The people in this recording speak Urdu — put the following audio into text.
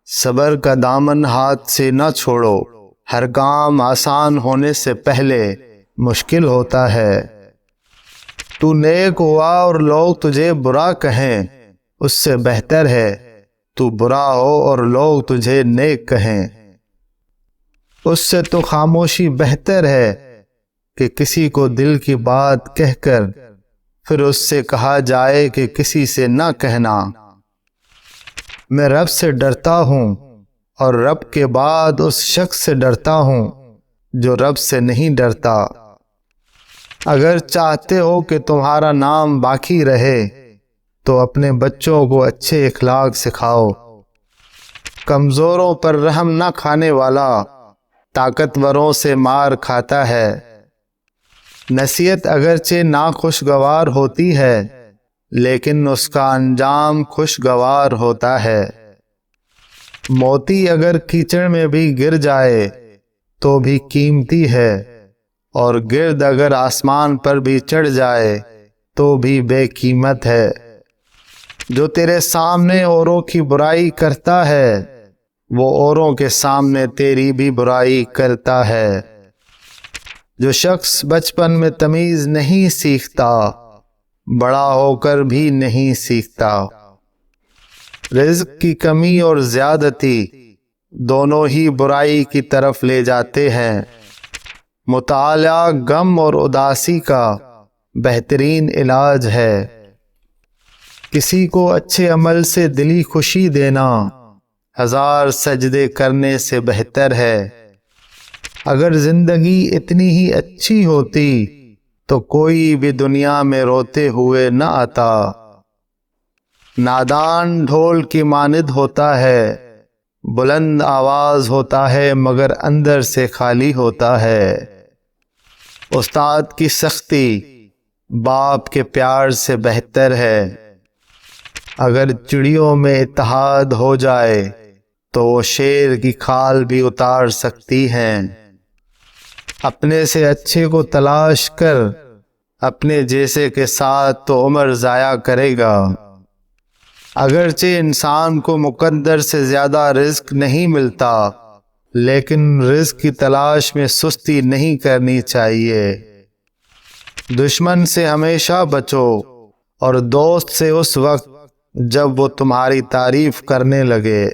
صبر کا دامن ہاتھ سے نہ چھوڑو، ہر کام آسان ہونے سے پہلے مشکل ہوتا ہے۔ تو نیک ہوا اور لوگ تجھے برا کہیں، اس سے بہتر ہے تو برا ہو اور لوگ تجھے نیک کہیں۔ اس سے تو خاموشی بہتر ہے کہ کسی کو دل کی بات کہہ کر پھر اس سے کہا جائے کہ کسی سے نہ کہنا۔ میں رب سے ڈرتا ہوں اور رب کے بعد اس شخص سے ڈرتا ہوں جو رب سے نہیں ڈرتا۔ اگر چاہتے ہو کہ تمہارا نام باقی رہے تو اپنے بچوں کو اچھے اخلاق سکھاؤ۔ کمزوروں پر رحم نہ کھانے والا طاقتوروں سے مار کھاتا ہے۔ نصیحت اگرچہ ناخوشگوار ہوتی ہے لیکن اس کا انجام خوشگوار ہوتا ہے۔ موتی اگر کیچڑ میں بھی گر جائے تو بھی قیمتی ہے، اور گرد اگر آسمان پر بھی چڑھ جائے تو بھی بے قیمت ہے۔ جو تیرے سامنے اوروں کی برائی کرتا ہے وہ اوروں کے سامنے تیری بھی برائی کرتا ہے۔ جو شخص بچپن میں تمیز نہیں سیکھتا بڑا ہو کر بھی نہیں سیکھتا۔ رزق کی کمی اور زیادتی دونوں ہی برائی کی طرف لے جاتے ہیں۔ مطالعہ غم اور اداسی کا بہترین علاج ہے۔ کسی کو اچھے عمل سے دلی خوشی دینا 1000 سجدے کرنے سے بہتر ہے۔ اگر زندگی اتنی ہی اچھی ہوتی تو کوئی بھی دنیا میں روتے ہوئے نہ آتا۔ نادان ڈھول کی مانند ہوتا ہے، بلند آواز ہوتا ہے مگر اندر سے خالی ہوتا ہے۔ استاد کی سختی باپ کے پیار سے بہتر ہے۔ اگر چڑیوں میں اتحاد ہو جائے تو وہ شیر کی کھال بھی اتار سکتی ہیں۔ اپنے سے اچھے کو تلاش کر، اپنے جیسے کے ساتھ تو عمر ضائع کرے گا۔ اگرچہ انسان کو مقدر سے زیادہ رزق نہیں ملتا لیکن رزق کی تلاش میں سستی نہیں کرنی چاہیے۔ دشمن سے ہمیشہ بچو اور دوست سے اس وقت جب وہ تمہاری تعریف کرنے لگے۔